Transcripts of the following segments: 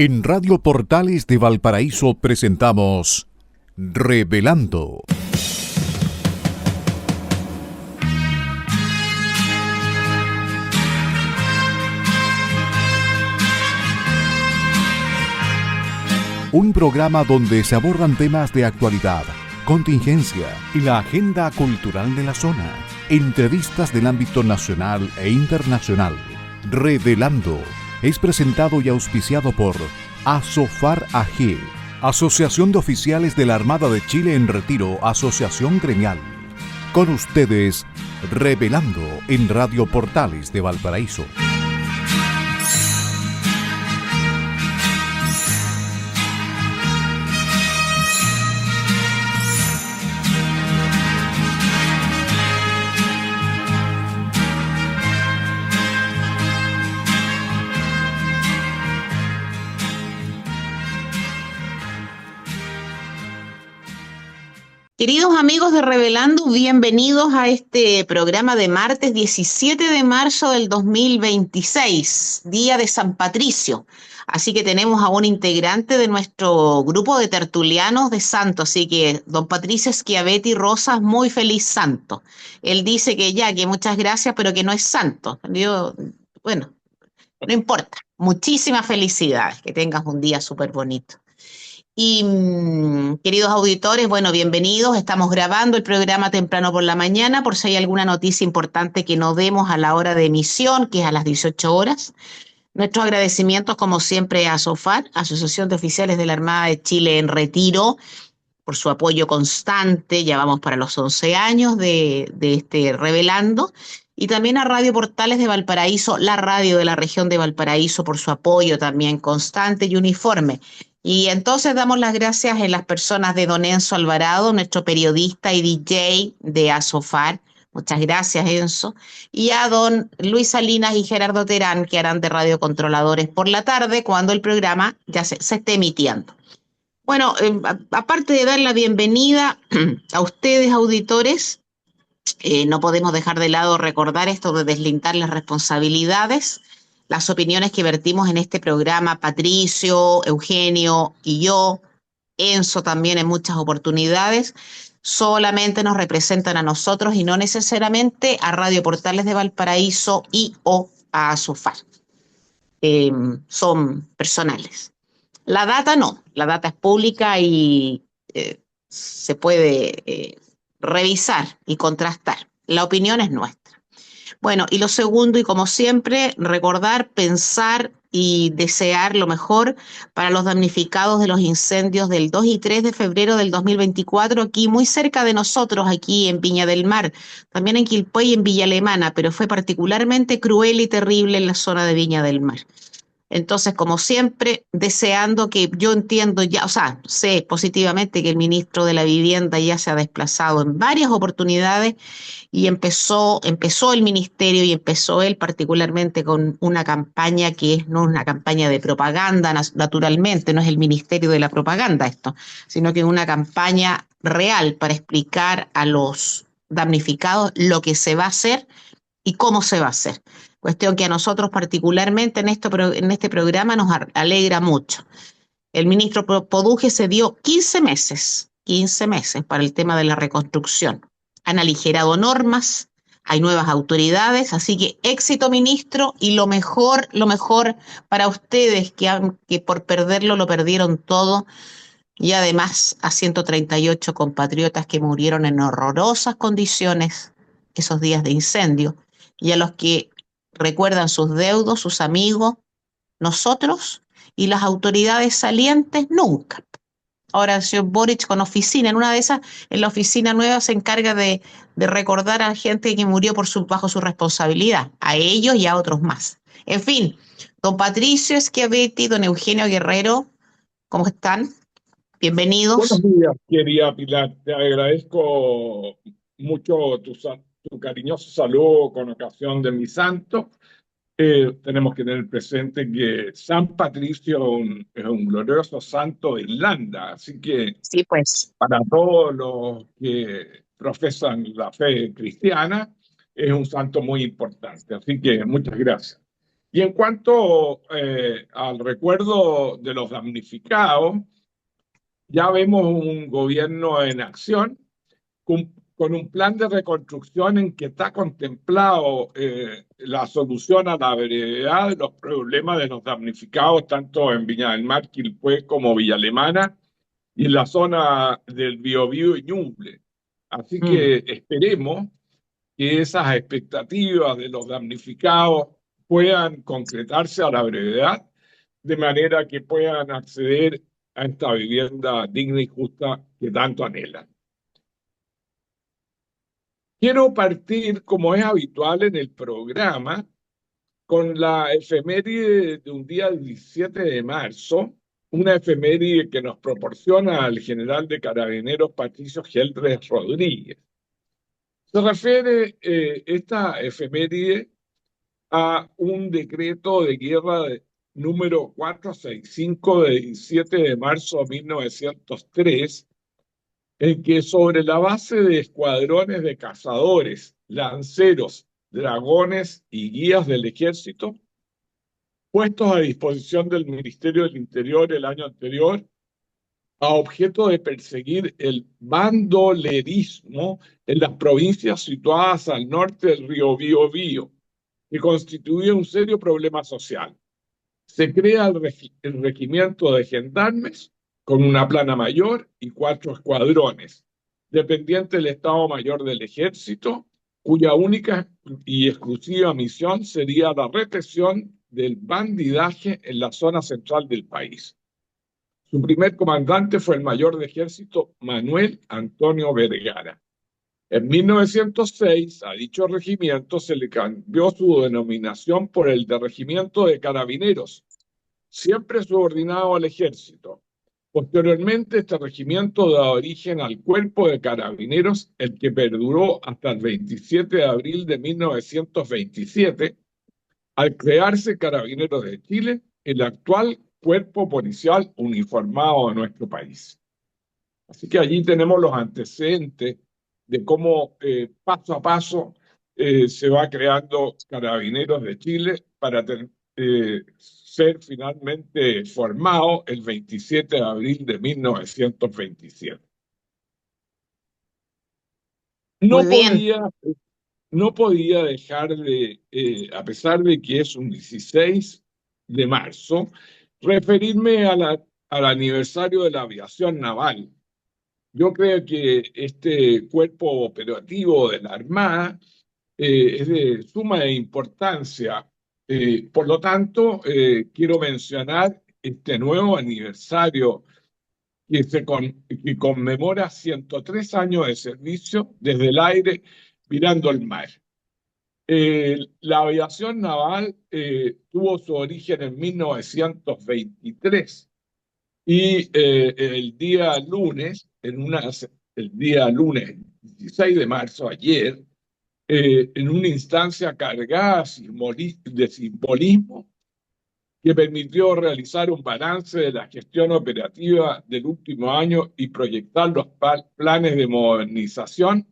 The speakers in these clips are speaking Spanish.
En Radio Portales de Valparaíso presentamos Revelando. Un programa donde se abordan temas de actualidad, contingencia y la agenda cultural de la zona. Entrevistas del ámbito nacional e internacional. Revelando es presentado y auspiciado por Asofar AG, Asociación de Oficiales de la Armada de Chile en Retiro, Asociación Gremial. Con ustedes, Revelando en Radio Portales de Valparaíso. Queridos amigos de Revelando, bienvenidos a este programa de martes 17 de marzo del 2026, día de San Patricio. Así que tenemos a un integrante de nuestro grupo de tertulianos de santo. Así que, don Patricio Schiavetti Rosas, muy feliz santo. Él dice que muchas gracias, pero que no es santo. Bueno, no importa. Muchísimas felicidades. Que tengas un día súper bonito. Y queridos auditores, bueno, bienvenidos. Estamos grabando el programa temprano por la mañana, por si hay alguna noticia importante que no demos a la hora de emisión, que es a las 18 horas. Nuestros agradecimientos, como siempre, a ASOFAR, Asociación de Oficiales de la Armada de Chile en Retiro, por su apoyo constante. Ya vamos para los 11 años de este Revelando. Y también a Radio Portales de Valparaíso, la radio de la región de Valparaíso, por su apoyo también constante y uniforme. Y entonces damos las gracias en las personas de don Enzo Alvarado, nuestro periodista y DJ de ASOFAR. Muchas gracias, Enzo. Y a don Luis Salinas y Gerardo Terán, que harán de radiocontroladores por la tarde, cuando el programa ya se esté emitiendo. Bueno, aparte de dar la bienvenida a ustedes, auditores, no podemos dejar de lado recordar esto de deslindar las responsabilidades. Las opiniones que vertimos en este programa, Patricio, Eugenio y yo, Enzo también en muchas oportunidades, solamente nos representan a nosotros y no necesariamente a Radio Portales de Valparaíso y o a ASOFAR. Son personales. La data no, la data es pública y se puede revisar y contrastar. La opinión es nuestra. Bueno, y lo segundo, y como siempre, recordar, pensar y desear lo mejor para los damnificados de los incendios del 2 y 3 de febrero del 2024, aquí muy cerca de nosotros, aquí en Viña del Mar, también en Quilpué y en Villa Alemana, pero fue particularmente cruel y terrible en la zona de Viña del Mar. Entonces, como siempre, deseando que yo entiendo ya, o sea, sé positivamente que el ministro de la Vivienda ya se ha desplazado en varias oportunidades y empezó el ministerio y empezó él particularmente con una campaña que no es una campaña de propaganda, naturalmente, no es el ministerio de la propaganda esto, sino que es una campaña real para explicar a los damnificados lo que se va a hacer y cómo se va a hacer. Cuestión que a nosotros particularmente en este programa nos alegra mucho. El ministro Poduje se dio 15 meses para el tema de la reconstrucción. Han aligerado normas, hay nuevas autoridades, así que éxito, ministro, y lo mejor para ustedes que por perderlo lo perdieron todo, y además a 138 compatriotas que murieron en horrorosas condiciones esos días de incendio, y a los que recuerdan sus deudos, sus amigos, nosotros y las autoridades salientes nunca. Ahora el señor Boric con oficina, en una de esas, en la oficina nueva se encarga de recordar a la gente que murió bajo su responsabilidad, a ellos y a otros más. En fin, don Patricio Schiavetti, don Eugenio Guerrero, ¿cómo están? Bienvenidos. Buenos días, querida Pilar. Te agradezco mucho tu cariñoso saludo con ocasión de mi santo. Tenemos que tener presente que San Patricio es un glorioso santo de Irlanda, así que Sí, pues. para todos los que profesan la fe cristiana es un santo muy importante. Así que muchas gracias. Y en cuanto al recuerdo de los damnificados, ya vemos un gobierno en acción con un plan de reconstrucción en que está contemplado la solución a la brevedad de los problemas de los damnificados, tanto en Viña del Mar, Quilpué, como Villa Alemana, y en la zona del Biobío y Ñuble. Así Mm. que esperemos que esas expectativas de los damnificados puedan concretarse a la brevedad, de manera que puedan acceder a esta vivienda digna y justa que tanto anhelan. Quiero partir, como es habitual en el programa, con la efeméride de un día 17 de marzo, una efeméride que nos proporciona al general de Carabineros Patricio Geldres Rodríguez. Se refiere esta efeméride a un decreto de guerra número 465 de 17 de marzo de 1903, en que sobre la base de escuadrones de cazadores, lanceros, dragones y guías del ejército, puestos a disposición del Ministerio del Interior el año anterior, a objeto de perseguir el bandolerismo en las provincias situadas al norte del río Biobío, que constituía un serio problema social. Se crea el regimiento de gendarmes con una plana mayor y 4 escuadrones, dependiente del Estado Mayor del Ejército, cuya única y exclusiva misión sería la represión del bandidaje en la zona central del país. Su primer comandante fue el mayor de ejército Manuel Antonio Vergara. En 1906, a dicho regimiento se le cambió su denominación por el de Regimiento de Carabineros, siempre subordinado al ejército. Posteriormente, este regimiento da origen al Cuerpo de Carabineros, el que perduró hasta el 27 de abril de 1927, al crearse Carabineros de Chile, el actual cuerpo policial uniformado de nuestro país. Así que allí tenemos los antecedentes de cómo paso a paso se va creando Carabineros de Chile para ser finalmente formado el 27 de abril de 1927. Muy No bien. podía, no podía dejar de, a pesar de que es un 16 de marzo, referirme al aniversario de la aviación naval. Yo creo que este cuerpo operativo de la Armada es de suma importancia. Por lo tanto, quiero mencionar este nuevo aniversario que conmemora 103 años de servicio desde el aire mirando el mar. La aviación naval tuvo su origen en 1923 y el día lunes, el día lunes 16 de marzo, ayer, en una instancia cargada de simbolismo que permitió realizar un balance de la gestión operativa del último año y proyectar los planes de modernización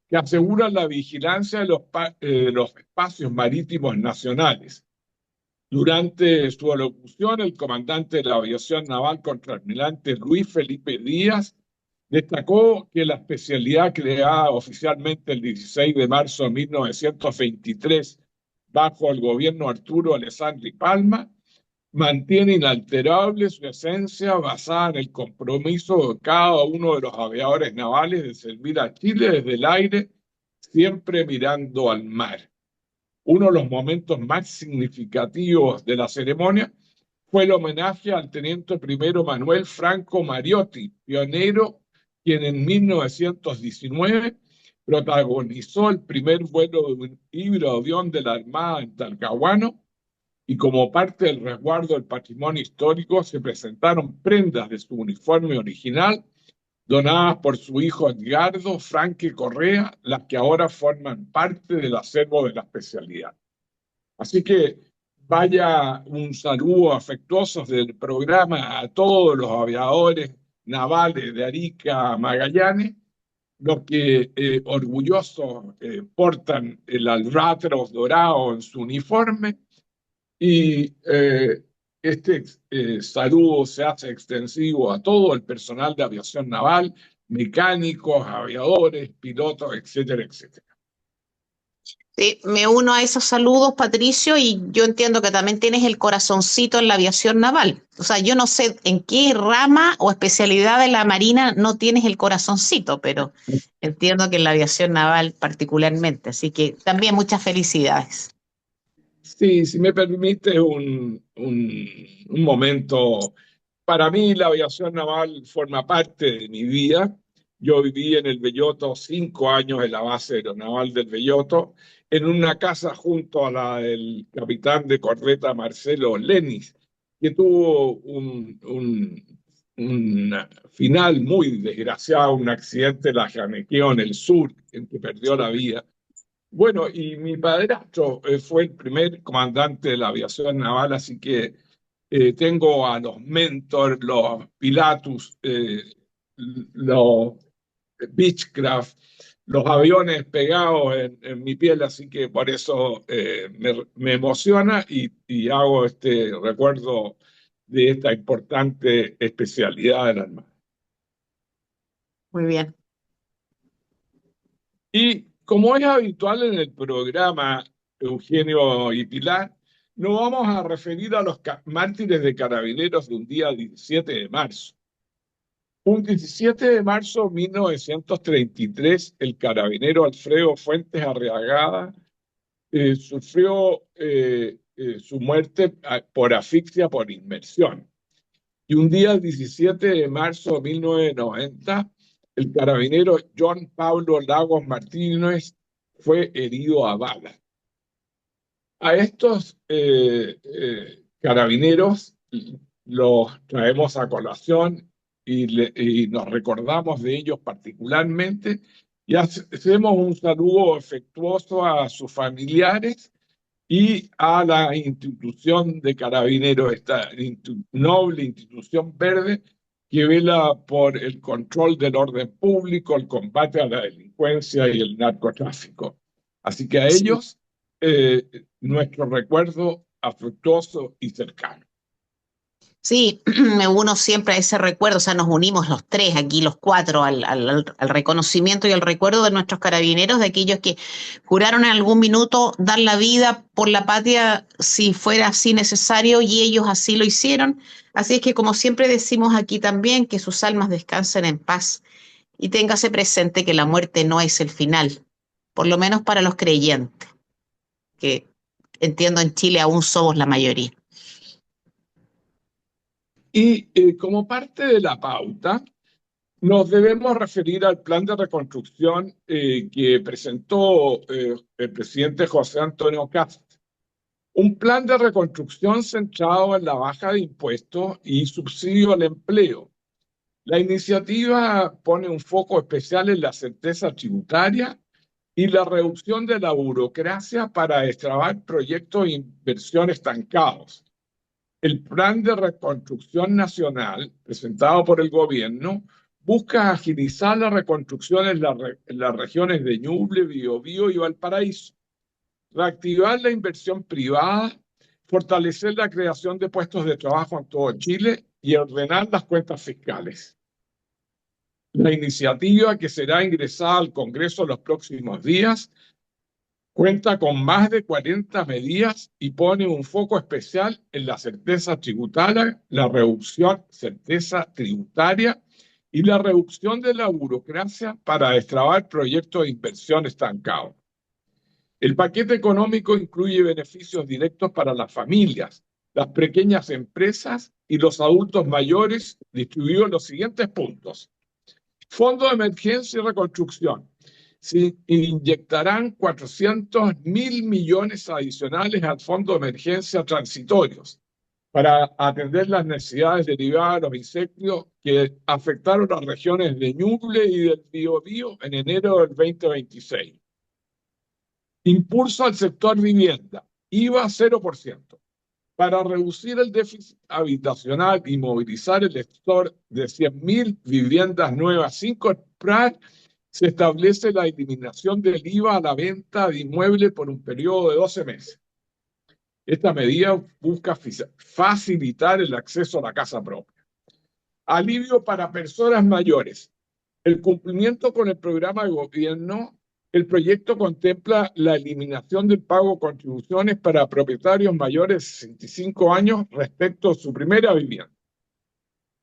que aseguran la vigilancia de los espacios marítimos nacionales. Durante su alocución, el comandante de la aviación naval, contraalmirante Luis Felipe Díaz, destacó que la especialidad creada oficialmente el 16 de marzo de 1923 bajo el gobierno Arturo Alessandri Palma mantiene inalterable su esencia basada en el compromiso de cada uno de los aviadores navales de servir a Chile desde el aire, siempre mirando al mar. Uno de los momentos más significativos de la ceremonia fue el homenaje al teniente primero Manuel Franco Mariotti, pionero, quien en 1919 protagonizó el primer vuelo de un hidroavión de la Armada en Talcahuano, y como parte del resguardo del patrimonio histórico se presentaron prendas de su uniforme original donadas por su hijo Edgardo Franque Correa, las que ahora forman parte del acervo de la especialidad. Así que vaya un saludo afectuoso del programa a todos los aviadores navales de Arica a Magallanes, los que orgullosos portan el albatros dorado en su uniforme Y este saludo se hace extensivo a todo el personal de aviación naval, mecánicos, aviadores, pilotos, etcétera, etcétera. Sí, me uno a esos saludos, Patricio, y yo entiendo que también tienes el corazoncito en la aviación naval. O sea, yo no sé en qué rama o especialidad de la Marina no tienes el corazoncito, pero entiendo que en la aviación naval particularmente. Así que también muchas felicidades. Sí, si me permite un momento, para mí la aviación naval forma parte de mi vida. Yo viví en el Belloto 5 años en la base aeronaval del Belloto, en una casa junto a la del capitán de corbeta Marcelo Lenis, que tuvo un final muy desgraciado, un accidente en la Janequeo en el sur, en que perdió la vida. Bueno, y mi padrastro fue el primer comandante de la aviación naval, así que tengo a los Mentor, los Pilatus, los Beechcraft, los aviones pegados en mi piel, así que por eso me emociona y hago este recuerdo de esta importante especialidad del Armada. Muy bien. Y como es habitual en el programa, Eugenio y Pilar, nos vamos a referir a los mártires de Carabineros de un día 17 de marzo. Un 17 de marzo de 1933, el carabinero Alfredo Fuentes Arriagada sufrió su muerte por asfixia por inmersión. Y un día 17 de marzo de 1990, el carabinero John Pablo Lagos Martínez fue herido a bala. A estos carabineros los traemos a colación y nos recordamos de ellos particularmente y hacemos un saludo afectuoso a sus familiares y a la institución de Carabineros, esta noble institución verde que vela por el control del orden público, el combate a la delincuencia y el narcotráfico. Así que a Sí. ellos nuestro recuerdo afectuoso y cercano. Sí, me uno siempre a ese recuerdo, o sea, nos unimos los tres aquí, los cuatro, al reconocimiento y al recuerdo de nuestros carabineros, de aquellos que juraron en algún minuto dar la vida por la patria si fuera así necesario y ellos así lo hicieron. Así es que, como siempre decimos aquí también, que sus almas descansen en paz y téngase presente que la muerte no es el final, por lo menos para los creyentes, que entiendo en Chile aún somos la mayoría. Y como parte de la pauta, nos debemos referir al plan de reconstrucción que presentó el presidente José Antonio Cast. Un plan de reconstrucción centrado en la baja de impuestos y subsidio al empleo. La iniciativa pone un foco especial en la certeza tributaria y la reducción de la burocracia para destrabar proyectos e inversión estancados. El Plan de Reconstrucción Nacional, presentado por el gobierno, busca agilizar la reconstrucción en las regiones de Ñuble, Biobío y Valparaíso, reactivar la inversión privada, fortalecer la creación de puestos de trabajo en todo Chile y ordenar las cuentas fiscales. La iniciativa, que será ingresada al Congreso en los próximos días, cuenta con más de 40 medidas y pone un foco especial en la certeza tributaria, la reducción certeza tributaria y la reducción de la burocracia para destrabar proyectos de inversión estancados. El paquete económico incluye beneficios directos para las familias, las pequeñas empresas y los adultos mayores, distribuidos en los siguientes puntos. Fondo de Emergencia y Reconstrucción. Se inyectarán 400.000 millones adicionales al Fondo de Emergencia transitorios para atender las necesidades derivadas de los incendios que afectaron las regiones de Ñuble y del Biobío en enero del 2026. Impulso al sector vivienda, IVA 0%, para reducir el déficit habitacional y movilizar el sector de 100.000 viviendas nuevas sin comprar. Se establece la eliminación del IVA a la venta de inmuebles por un periodo de 12 meses. Esta medida busca facilitar el acceso a la casa propia. Alivio para personas mayores. El cumplimiento con el programa de gobierno, el proyecto contempla la eliminación del pago de contribuciones para propietarios mayores de 65 años respecto a su primera vivienda.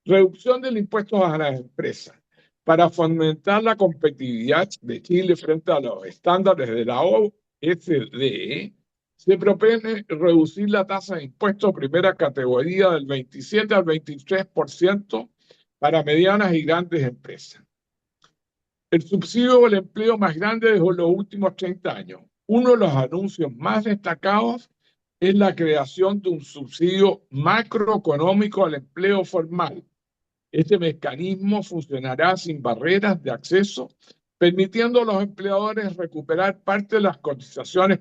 Reducción del impuesto a las empresas. Para fomentar la competitividad de Chile frente a los estándares de la OSDE, se propone reducir la tasa de impuesto primera categoría del 27 al 23% para medianas y grandes empresas. El subsidio del empleo más grande de los últimos 30 años. Uno de los anuncios más destacados es la creación de un subsidio macroeconómico al empleo formal. Este mecanismo funcionará sin barreras de acceso, permitiendo a los empleadores recuperar parte de las cotizaciones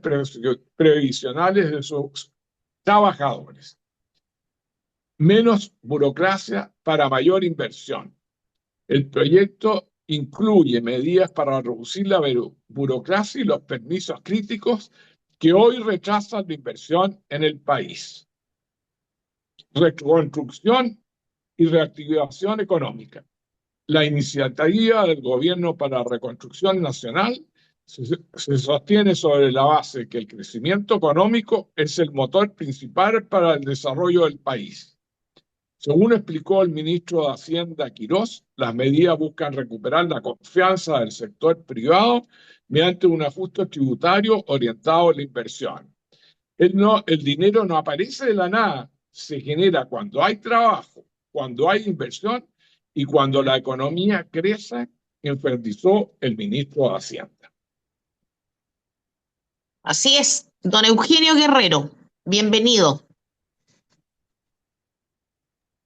previsionales de sus trabajadores. Menos burocracia para mayor inversión. El proyecto incluye medidas para reducir la burocracia y los permisos críticos que hoy retrasan la inversión en el país. Reconstrucción y reactivación económica. La iniciativa del Gobierno para la Reconstrucción Nacional se sostiene sobre la base de que el crecimiento económico es el motor principal para el desarrollo del país. Según explicó el ministro de Hacienda Quirós, las medidas buscan recuperar la confianza del sector privado mediante un ajuste tributario orientado a la inversión. El dinero no aparece de la nada, se genera cuando hay trabajo, cuando hay inversión y cuando la economía crece, enfatizó el ministro de Hacienda. Así es, don Eugenio Guerrero, bienvenido.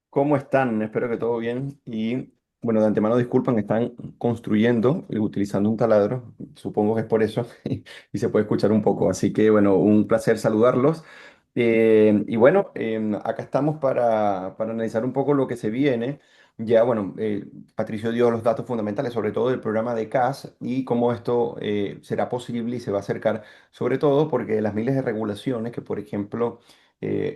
¿Cómo están? Espero que todo bien. Y bueno, de antemano disculpan, están construyendo utilizando un taladro. Supongo que es por eso y se puede escuchar un poco. Así que bueno, un placer saludarlos. Y bueno, acá estamos para analizar un poco lo que se viene. Ya, bueno, Patricio dio los datos fundamentales, sobre todo del programa de CAS y cómo esto será posible y se va a acercar, sobre todo porque las miles de regulaciones que, por ejemplo,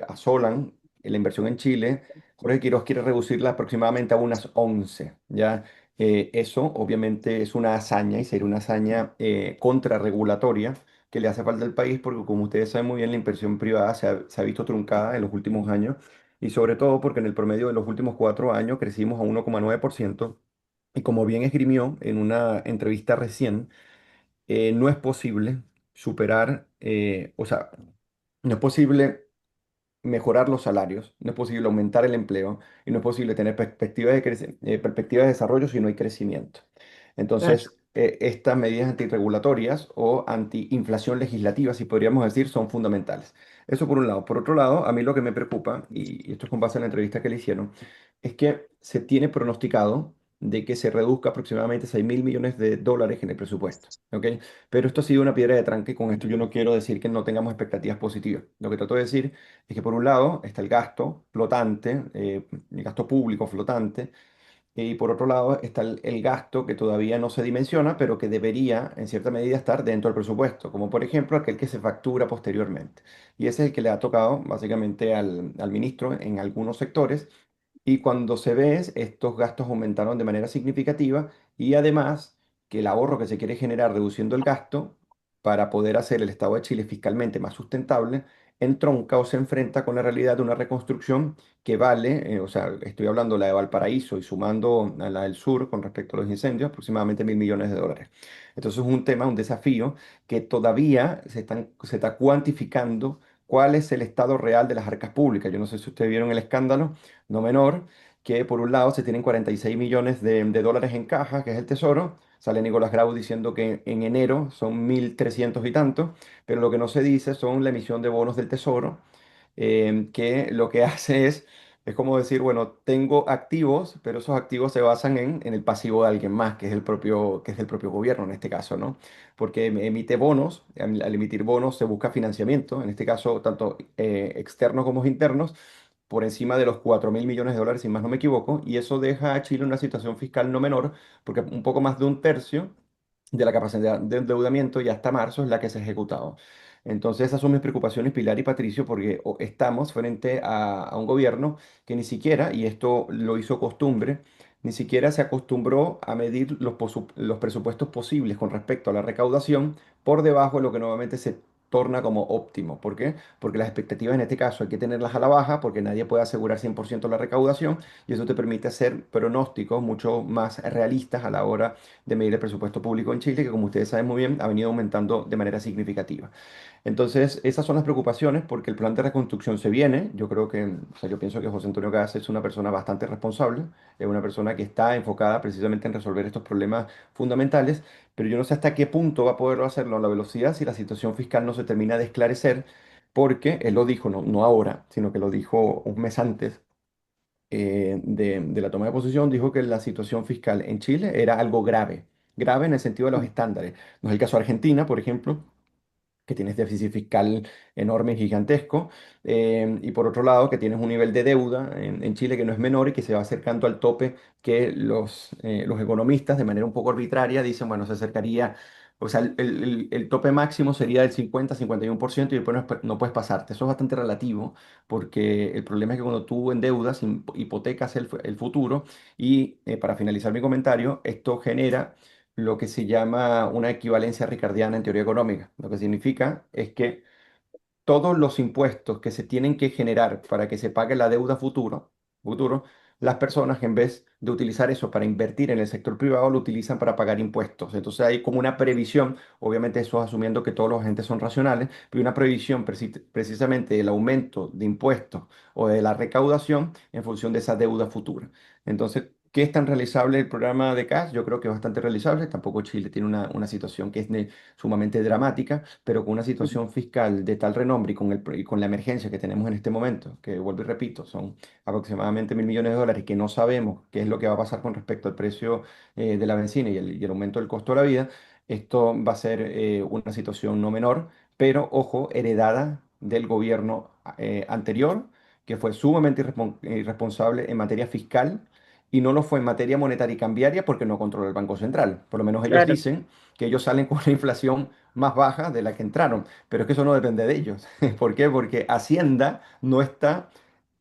asolan la inversión en Chile. Jorge Quiroz quiere reducirla aproximadamente a unas 11, ¿ya? Eso obviamente es una hazaña y sería una hazaña contrarregulatoria que le hace falta al país porque como ustedes saben muy bien la inversión privada se ha visto truncada en los últimos años y sobre todo porque en el promedio de los últimos 4 años crecimos a 1,9% y como bien esgrimió en una entrevista recién, no es posible superar, o sea, no es posible mejorar los salarios, no es posible aumentar el empleo y no es posible tener perspectivas de desarrollo si no hay crecimiento. Entonces, estas medidas antirregulatorias o antiinflación legislativa, si podríamos decir, son fundamentales. Eso por un lado. Por otro lado, a mí lo que me preocupa, y esto es con base en la entrevista que le hicieron, es que se tiene pronosticado de que se reduzca aproximadamente 6.000 millones de dólares en el presupuesto. ¿Ok? Pero esto ha sido una piedra de tranque y con esto yo no quiero decir que no tengamos expectativas positivas. Lo que trato de decir es que por un lado está el gasto flotante, el gasto público flotante, y por otro lado está el gasto que todavía no se dimensiona, pero que debería en cierta medida estar dentro del presupuesto, como por ejemplo aquel que se factura posteriormente. Y ese es el que le ha tocado básicamente al ministro en algunos sectores. Y cuando se ve, estos gastos aumentaron de manera significativa y además que el ahorro que se quiere generar reduciendo el gasto para poder hacer el Estado de Chile fiscalmente más sustentable, entronca o se enfrenta con la realidad de una reconstrucción que vale, o sea, estoy hablando de la de Valparaíso y sumando a la del sur con respecto a los incendios, aproximadamente 1.000 millones de dólares. Entonces es un tema, un desafío que todavía se está cuantificando cuál es el estado real de las arcas públicas. Yo no sé si ustedes vieron el escándalo no menor, que por un lado se tienen 46 millones de dólares en caja, que es el Tesoro. Sale Nicolás Grau diciendo que en enero son 1.300 y tantos, pero lo que no se dice son la emisión de bonos del Tesoro, que lo que hace es como decir, bueno, tengo activos, pero esos activos se basan en el pasivo de alguien más, que es el propio gobierno en este caso, ¿no? Porque emite bonos, al emitir bonos se busca financiamiento, en este caso tanto externos como internos, por encima de los 4.000 millones de dólares, si más no me equivoco, y eso deja a Chile en una situación fiscal no menor, porque un poco más de un tercio de la capacidad de endeudamiento ya hasta marzo es la que se ha ejecutado. Entonces esas son mis preocupaciones, Pilar y Patricio, porque estamos frente a un gobierno que ni siquiera, y esto lo hizo costumbre, ni siquiera se acostumbró a medir los presupuestos posibles con respecto a la recaudación por debajo de lo que nuevamente se torna como óptimo. ¿Por qué? Porque las expectativas en este caso hay que tenerlas a la baja porque nadie puede asegurar 100% la recaudación y eso te permite hacer pronósticos mucho más realistas a la hora de medir el presupuesto público en Chile, que como ustedes saben muy bien ha venido aumentando de manera significativa. Entonces, esas son las preocupaciones porque el plan de reconstrucción se viene. Yo creo que, o sea, yo pienso que José Antonio Gas es una persona bastante responsable, es una persona que está enfocada precisamente en resolver estos problemas fundamentales, pero yo no sé hasta qué punto va a poder hacerlo a la velocidad si la situación fiscal no se termina de esclarecer, porque él lo dijo, no ahora, sino que lo dijo un mes antes. De la toma de posición, dijo que la situación fiscal en Chile era algo grave, grave en el sentido de los estándares. No es el caso de Argentina, por ejemplo, que tienes déficit fiscal enorme y gigantesco, y por otro lado que tienes un nivel de deuda en Chile que no es menor y que se va acercando al tope que los economistas de manera un poco arbitraria dicen, bueno, se acercaría, o sea, el tope máximo sería del 50-51% y después no puedes pasarte. Eso es bastante relativo porque el problema es que cuando tú endeudas, hipotecas el futuro y para finalizar mi comentario, esto genera lo que se llama una equivalencia ricardiana en teoría económica. Lo que significa es que todos los impuestos que se tienen que generar para que se pague la deuda futuro, las personas en vez de utilizar eso para invertir en el sector privado, lo utilizan para pagar impuestos. Entonces hay como una previsión, obviamente eso asumiendo que todos los agentes son racionales, pero una previsión precisamente del aumento de impuestos o de la recaudación en función de esa deuda futura. Entonces, ¿qué es tan realizable el programa de CAS? Yo creo que es bastante realizable. Tampoco Chile tiene una situación que es sumamente dramática, pero con una situación fiscal de tal renombre y con la emergencia que tenemos en este momento, que vuelvo y repito, son aproximadamente 1.000 millones de dólares que no sabemos qué es lo que va a pasar con respecto al precio de la benzina y el aumento del costo de la vida, esto va a ser una situación no menor, pero ojo, heredada del gobierno anterior, que fue sumamente irresponsable en materia fiscal. Y no lo fue en materia monetaria y cambiaria porque no controla el Banco Central. Por lo menos ellos Claro. dicen que ellos salen con una inflación más baja de la que entraron, pero es que eso no depende de ellos. ¿Por qué? Porque Hacienda no está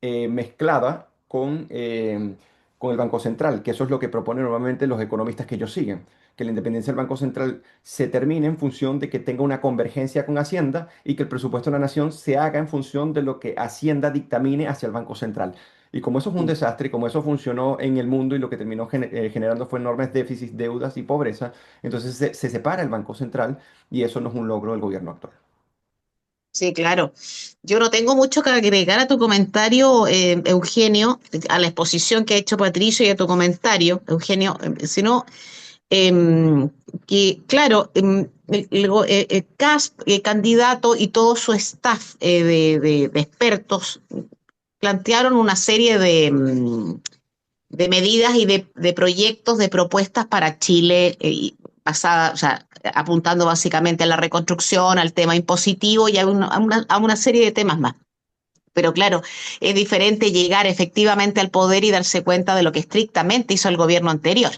mezclada con el Banco Central, que eso es lo que proponen normalmente los economistas que ellos siguen, que la independencia del Banco Central se termine en función de que tenga una convergencia con Hacienda y que el presupuesto de la nación se haga en función de lo que Hacienda dictamine hacia el Banco Central. Y como eso es un desastre, y como eso funcionó en el mundo y lo que terminó generando fue enormes déficits, deudas y pobreza, entonces se separa el Banco Central y eso no es un logro del gobierno actual. Sí, claro. Yo no tengo mucho que agregar a tu comentario, Eugenio, a la exposición que ha hecho Patricio y a tu comentario, Eugenio, sino que, claro, el CASP, candidato y todo su staff de expertos plantearon una serie de medidas y de proyectos, de propuestas para Chile, basada, o sea, apuntando básicamente a la reconstrucción, al tema impositivo y a una serie de temas más. Pero claro, es diferente llegar efectivamente al poder y darse cuenta de lo que estrictamente hizo el gobierno anterior.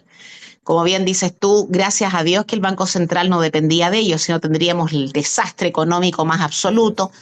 Como bien dices tú, gracias a Dios que el Banco Central no dependía de ellos, sino tendríamos el desastre económico más Así es. absoluto.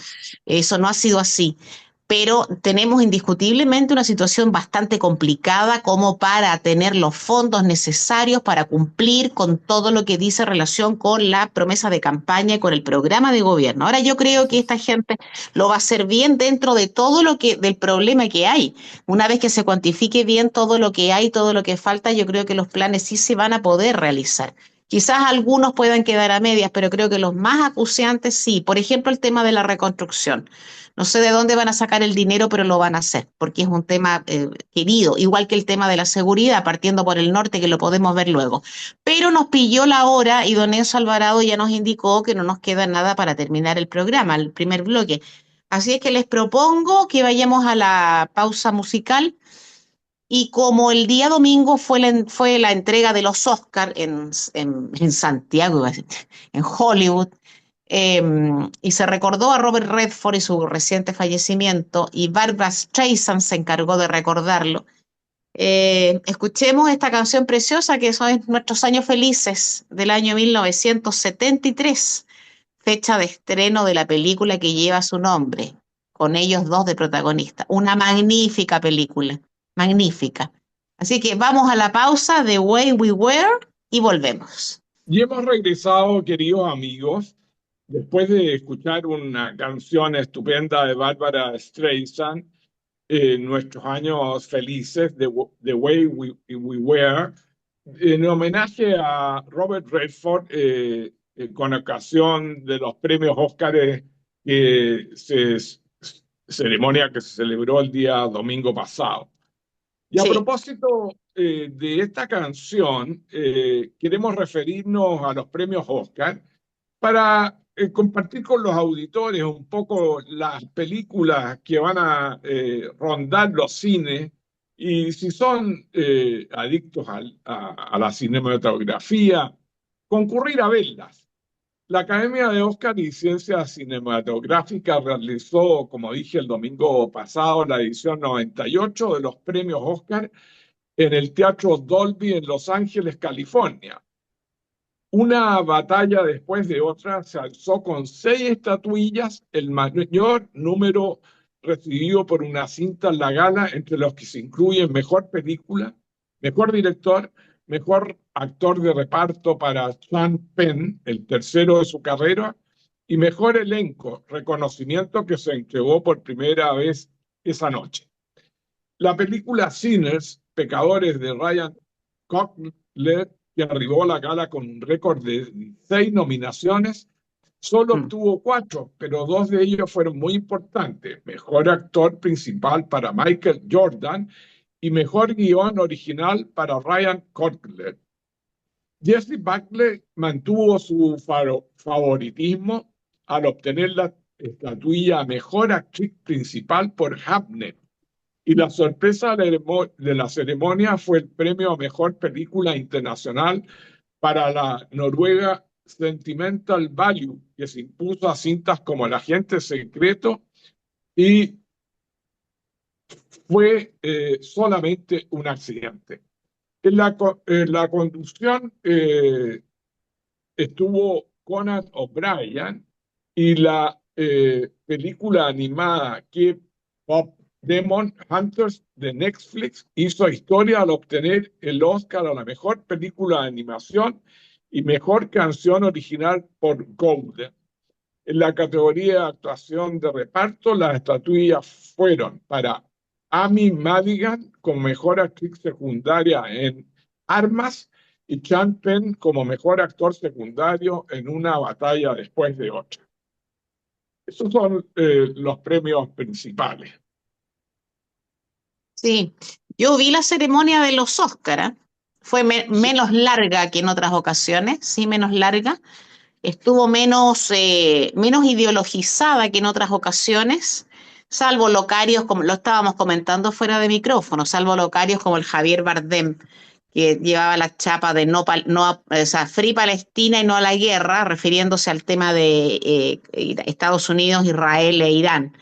Eso no ha sido así, pero tenemos indiscutiblemente una situación bastante complicada como para tener los fondos necesarios para cumplir con todo lo que dice relación con la promesa de campaña y con el programa de gobierno. Ahora yo creo Así que esta es. gente lo va a hacer bien dentro de todo lo que del problema que hay. Una vez que se cuantifique bien todo lo que hay, todo lo que falta, yo creo que los planes sí se van a poder realizar. Quizás algunos puedan quedar a medias, pero creo que los más acuciantes sí. Por ejemplo, el tema de la reconstrucción. No sé de dónde van a sacar el dinero, pero lo van a hacer, porque es un tema querido, igual que el tema de la seguridad, partiendo por el norte, que lo podemos ver luego. Pero nos pilló la hora y don Enzo Alvarado ya nos indicó que no nos queda nada para terminar el programa, el primer bloque. Así es que les propongo que vayamos a la pausa musical y como el día domingo fue la entrega de los Oscars en Santiago, en Hollywood, eh, y se recordó a Robert Redford y su reciente fallecimiento, y Barbra Streisand se encargó de recordarlo. Escuchemos esta canción preciosa que son nuestros años felices del año 1973. fecha de estreno de la película que lleva su nombre, con ellos dos de protagonista. Una magnífica película, magnífica. Así que vamos a la pausa de Way We Were y volvemos. Y hemos regresado, queridos amigos, después de escuchar una canción estupenda de Barbara Streisand, nuestros años felices, The Way We Were, en homenaje a Robert Redford, con ocasión de los premios Óscar, ceremonia que se celebró el día domingo pasado. Y a Sí. propósito de esta canción, queremos referirnos a los premios Óscar para compartir con los auditores un poco las películas que van a rondar los cines y si son adictos a la cinematografía, concurrir a verlas. La Academia de Óscar y Ciencias Cinematográficas realizó, como dije el domingo pasado, la edición 98 de los premios Óscar en el Teatro Dolby en Los Ángeles, California. Una batalla después de otra se alzó con 6 estatuillas, el mayor número recibido por una cinta en la gala, entre los que se incluyen mejor película, mejor director, mejor actor de reparto para Sean Penn, el tercero de su carrera, y mejor elenco, reconocimiento que se entregó por primera vez esa noche. La película Sinners, Pecadores, de Ryan Coogler, que arribó a la gala con un récord de 6 nominaciones, solo obtuvo 4, pero 2 de ellos fueron muy importantes. Mejor actor principal para Michael Jordan y mejor guión original para Ryan Coogler. Jessie Buckley mantuvo su favoritismo al obtener la estatuilla a mejor actriz principal por Hamnet. Y la sorpresa de la ceremonia fue el premio a mejor película internacional para la noruega Sentimental Value, que se impuso a cintas como El Agente Secreto y fue solamente un accidente. En la conducción estuvo Conan O'Brien y la película animada K-Pop Demon Hunters de Netflix hizo historia al obtener el Oscar a la mejor película de animación y mejor canción original por Golden. En la categoría de actuación de reparto, las estatuillas fueron para Amy Madigan como mejor actriz secundaria en Armas y Sean Penn como mejor actor secundario en Una batalla después de otra. Esos son los premios principales. Sí, yo vi la ceremonia de los Óscar, fue menos larga que en otras ocasiones, sí, menos larga. Estuvo menos ideologizada que en otras ocasiones, salvo locarios, como lo estábamos comentando fuera de micrófono, salvo locarios como el Javier Bardem, que llevaba la chapa de o sea, Free Palestina y no a la guerra, refiriéndose al tema de Estados Unidos, Israel e Irán.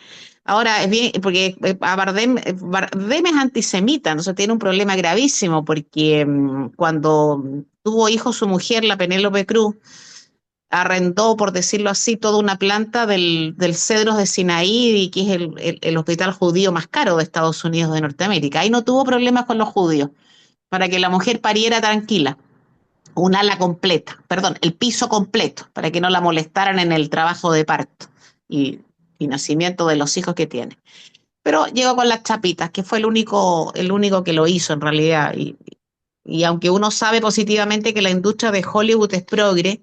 Ahora, es bien, porque a Bardem es antisemita, entonces tiene un problema gravísimo, porque cuando tuvo hijo su mujer, la Penélope Cruz, arrendó, por decirlo así, toda una planta del Cedros de Sinaí, que es el hospital judío más caro de Estados Unidos de Norteamérica. Ahí no tuvo problemas con los judíos, para que la mujer pariera tranquila. Un ala completa, perdón, el piso completo, para que no la molestaran en el trabajo de parto y nacimiento de los hijos que tiene. Pero llegó con las chapitas, que fue el único que lo hizo en realidad. Y aunque uno sabe positivamente que la industria de Hollywood es progre,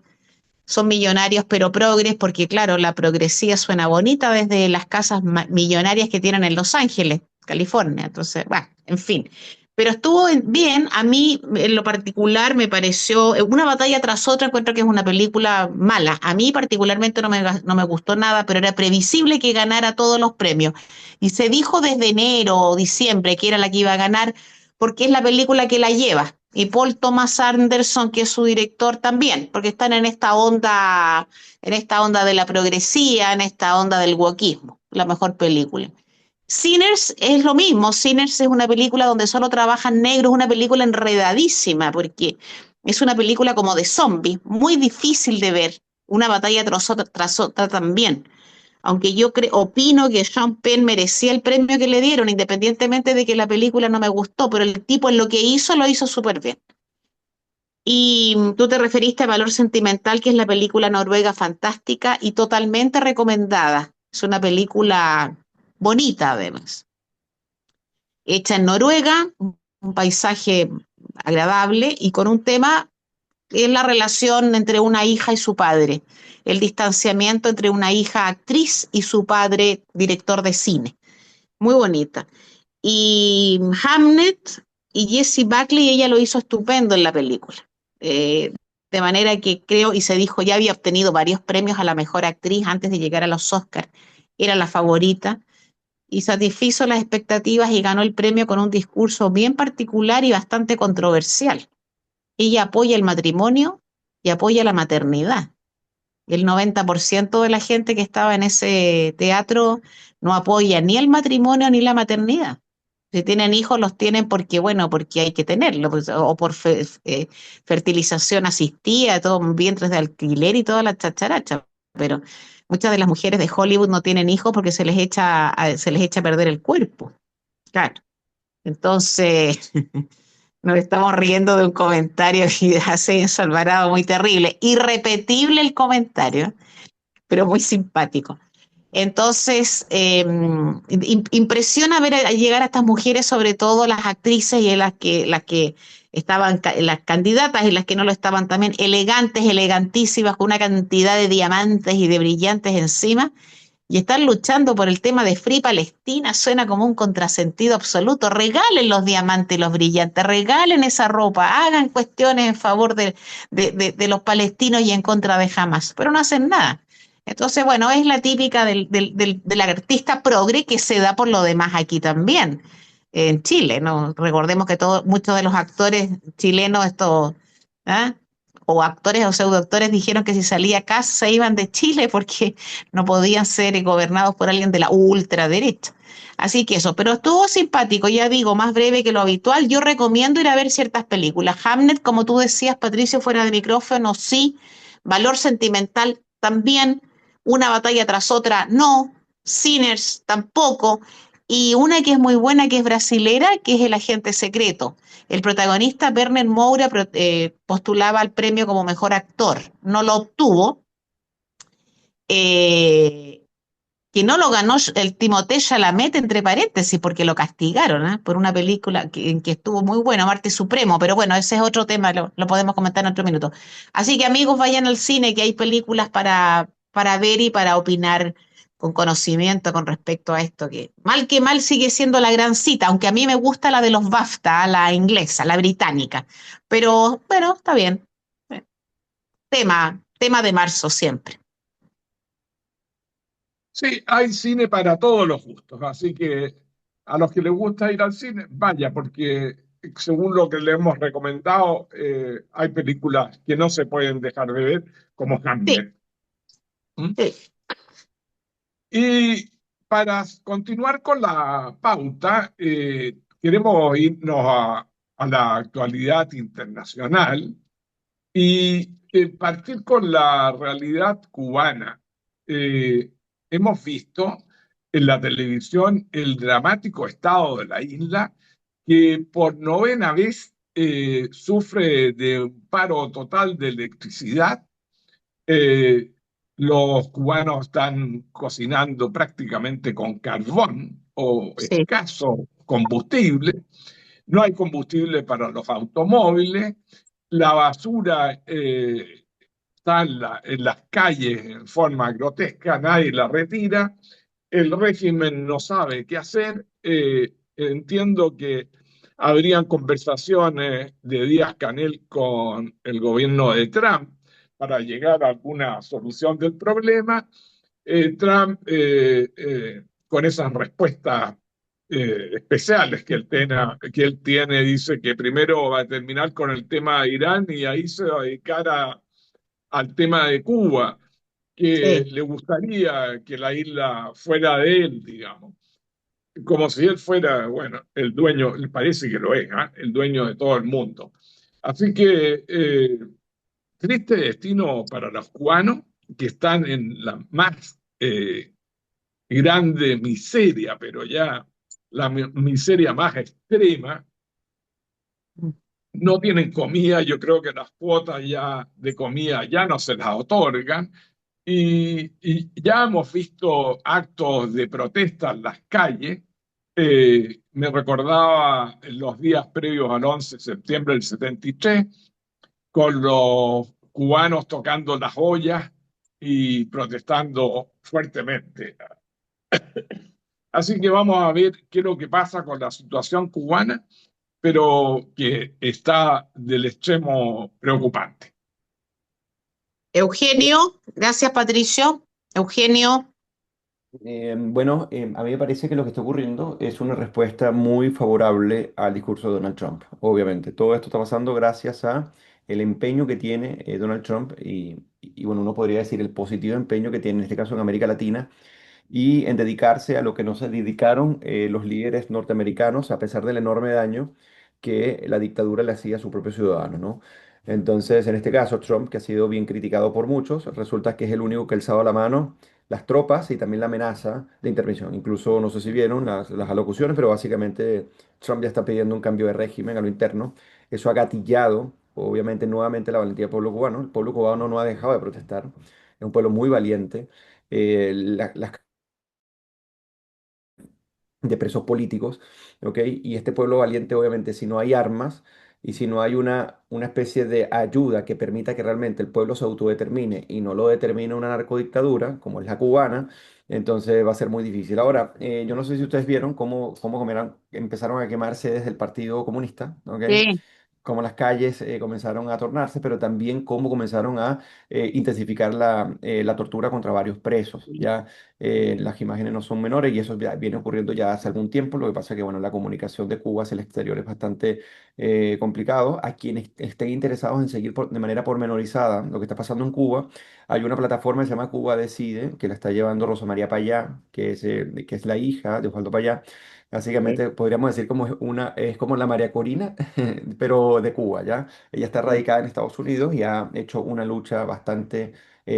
son millonarios pero progres, porque claro, la progresía suena bonita desde las casas millonarias que tienen en Los Ángeles, California. Entonces, bueno, en fin. Pero estuvo bien, a mí en lo particular me pareció, una batalla tras otra, encuentro que es una película mala. A mí particularmente no me gustó nada, pero era previsible que ganara todos los premios. Y se dijo desde enero o diciembre que era la que iba a ganar, porque es la película que la lleva. Y Paul Thomas Anderson, que es su director también, porque están en esta onda de la progresía, en esta onda del wokismo, la mejor película. Sinners es lo mismo. Sinners es una película donde solo trabajan negros, una película enredadísima, porque es una película como de zombies, muy difícil de ver, una batalla tras otra también. Aunque yo opino que Sean Penn merecía el premio que le dieron, independientemente de que la película no me gustó, pero el tipo en lo que hizo lo hizo súper bien. Y tú te referiste a Valor Sentimental, que es la película noruega fantástica y totalmente recomendada. Es una película bonita, además. Hecha en Noruega, un paisaje agradable y con un tema que es la relación entre una hija y su padre, el distanciamiento entre una hija actriz y su padre director de cine. Muy bonita. Y Hamnet y Jessie Buckley, ella lo hizo estupendo en la película. Eh, de manera que creo, y se dijo, ya había obtenido varios premios a la mejor actriz antes de llegar a los Oscars, era la favorita y satisfizo las expectativas y ganó el premio con un discurso bien particular y bastante controversial. Ella apoya el matrimonio y apoya la maternidad. El 90% de la gente que estaba en ese teatro no apoya ni el matrimonio ni la maternidad. Si tienen hijos, los tienen porque, bueno, porque hay que tenerlo, pues, o por fertilización asistida, todo vientres de alquiler y toda la chacharacha. Pero muchas de las mujeres de Hollywood no tienen hijos porque se les echa a perder el cuerpo. Claro. Entonces, nos estamos riendo de un comentario que hace Enzo Alvarado muy terrible. Irrepetible el comentario, pero muy simpático. Entonces, impresiona ver llegar a estas mujeres, sobre todo las actrices y las que estaban, las candidatas y las que no lo estaban también, elegantes, elegantísimas, con una cantidad de diamantes y de brillantes encima, y están luchando por el tema de Free Palestina. Suena como un contrasentido absoluto. Regalen los diamantes y los brillantes, regalen esa ropa, hagan cuestiones en favor de los palestinos y en contra de Hamas, pero no hacen nada. Entonces, bueno, es la típica del artista progre que se da por lo demás aquí también, en Chile, ¿no? Recordemos que muchos de los actores chilenos, ¿ah? O actores o pseudoactores dijeron que si salía Kast se iban de Chile porque no podían ser gobernados por alguien de la ultraderecha. Así que eso, pero estuvo simpático, ya digo, más breve que lo habitual. Yo recomiendo ir a ver ciertas películas. Hamnet, como tú decías, Patricio, fuera de micrófono, sí. Valor Sentimental también. Una batalla tras otra, no. Sinners tampoco. Y una que es muy buena, que es brasilera, que es El Agente Secreto. El protagonista, Werner Moura, postulaba al premio como mejor actor. No lo obtuvo. Eh, que no lo ganó el Timothée Chalamet, entre paréntesis, porque lo castigaron, ¿eh? Por una película en que estuvo muy buena, Marte Supremo, pero bueno, ese es otro tema, lo podemos comentar en otro minuto. Así que amigos, vayan al cine, que hay películas para ver y para opinar con conocimiento con respecto a esto, que mal sigue siendo la gran cita, aunque a mí me gusta la de los BAFTA, la inglesa, la británica, pero bueno, está bien. Tema de marzo siempre. Sí, hay cine para todos los gustos, así que a los que les gusta ir al cine, vaya, porque según lo que le hemos recomendado, hay películas que no se pueden dejar de ver, como Sí, Hamlet. ¿Mm? sí. Y para continuar con la pauta, queremos irnos a la actualidad internacional y partir con la realidad cubana. Eh, Hemos visto en la televisión el dramático estado de la isla, que por novena vez sufre de un paro total de electricidad. Eh, los cubanos están cocinando prácticamente con carbón o Sí. escaso combustible. No hay combustible para los automóviles. La basura está en las calles en forma grotesca, nadie la retira. El régimen no sabe qué hacer. Entiendo que habrían conversaciones de Díaz-Canel con el gobierno de Trump para llegar a alguna solución del problema. Trump, con esas respuestas especiales que él tiene, dice que primero va a terminar con el tema de Irán y ahí se va a dedicar al tema de Cuba, que Sí. le gustaría que la isla fuera de él, digamos, como si él fuera, bueno, el dueño, parece que lo es, ¿eh? El dueño de todo el mundo. Así que triste destino para los cubanos, que están en la más grande miseria, pero ya la miseria más extrema, no tienen comida. Yo creo que las cuotas ya de comida ya no se las otorgan. Y ya hemos visto actos de protesta en las calles. Me recordaba en los días previos al 11 de septiembre del 73, con los cubanos tocando las ollas y protestando fuertemente. Así que vamos a ver qué es lo que pasa con la situación cubana, pero que está del extremo preocupante. Eugenio, gracias Patricio. Eugenio, Bueno, a mí me parece que lo que está ocurriendo es una respuesta muy favorable al discurso de Donald Trump. Obviamente, todo esto está pasando gracias a el empeño que tiene Donald Trump y, bueno, uno podría decir el positivo empeño que tiene en este caso en América Latina y en dedicarse a lo que no se dedicaron los líderes norteamericanos, a pesar del enorme daño que la dictadura le hacía a sus propios ciudadanos, ¿no? Entonces, en este caso, Trump, que ha sido bien criticado por muchos, resulta que es el único que ha alzado la mano las tropas y también la amenaza de intervención. Incluso, no sé si vieron las alocuciones, pero básicamente Trump ya está pidiendo un cambio de régimen a lo interno. Eso ha gatillado, obviamente, nuevamente la valentía del pueblo cubano. El pueblo cubano no ha dejado de protestar. Es un pueblo muy valiente. Las de presos políticos, ¿ok? Y este pueblo valiente, obviamente, si no hay armas y si no hay una especie de ayuda que permita que realmente el pueblo se autodetermine y no lo determine una narcodictadura, como es la cubana, entonces va a ser muy difícil. Ahora, yo no sé si ustedes vieron cómo empezaron a quemarse desde el Partido Comunista, ¿ok? sí, Cómo las calles comenzaron a tornarse, pero también cómo comenzaron a intensificar la tortura contra varios presos. Ya las imágenes no son menores y eso viene ocurriendo ya hace algún tiempo. Lo que pasa es que bueno, la comunicación de Cuba hacia el exterior es bastante complicado. A quienes estén interesados en seguir de manera pormenorizada lo que está pasando en Cuba, hay una plataforma que se llama Cuba Decide, que la está llevando Rosa María Payá, que es la hija de Osvaldo Payá. Básicamente podríamos decir como es como la María Corina, pero de Cuba, ¿ya? Ella está radicada en Estados Unidos y ha hecho una lucha bastante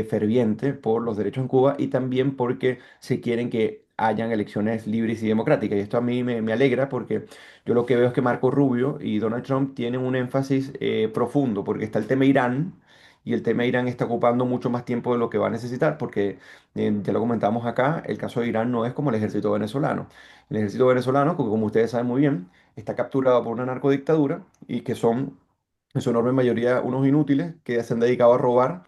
ferviente por los derechos en Cuba y también porque se quieren que hayan elecciones libres y democráticas. Y esto a mí me alegra porque yo lo que veo es que Marco Rubio y Donald Trump tienen un énfasis profundo porque está el tema Irán. Y el tema Irán está ocupando mucho más tiempo de lo que va a necesitar, porque ya lo comentamos acá, el caso de Irán no es como el ejército venezolano. El ejército venezolano, que como ustedes saben muy bien, está capturado por una narcodictadura y que son en su enorme mayoría unos inútiles que se han dedicado a robar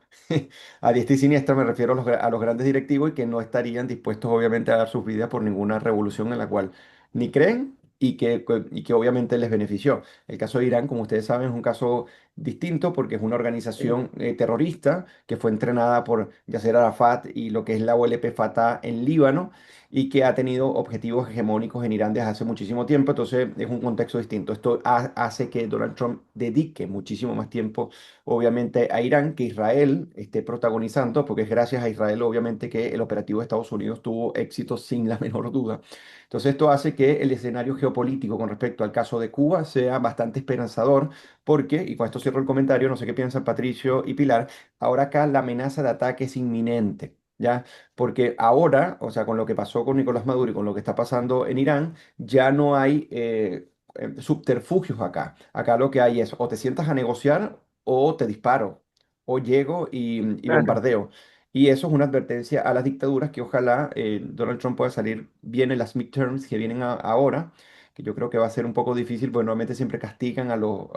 a diestra y siniestra, me refiero a los grandes directivos y que no estarían dispuestos obviamente a dar sus vidas por ninguna revolución en la cual ni creen y que obviamente les benefició. El caso de Irán, como ustedes saben, es un caso distinto porque es una organización terrorista que fue entrenada por Yasser Arafat y lo que es la OLP Fatah en Líbano y que ha tenido objetivos hegemónicos en Irán desde hace muchísimo tiempo, entonces es un contexto distinto. Esto hace que Donald Trump dedique muchísimo más tiempo, obviamente, a Irán, que Israel esté protagonizando, porque es gracias a Israel, obviamente, que el operativo de Estados Unidos tuvo éxito sin la menor duda. Entonces esto hace que el escenario geopolítico con respecto al caso de Cuba sea bastante esperanzador, porque, y con esto cierro el comentario, no sé qué piensan Patricio y Pilar, ahora acá la amenaza de ataque es inminente. ¿Ya? Porque ahora, o sea, con lo que pasó con Nicolás Maduro y con lo que está pasando en Irán, ya no hay subterfugios acá. Acá lo que hay es o te sientas a negociar o te disparo, o llego y claro. bombardeo. Y eso es una advertencia a las dictaduras que ojalá Donald Trump pueda salir bien en las midterms que vienen ahora, que yo creo que va a ser un poco difícil, porque normalmente siempre castigan a los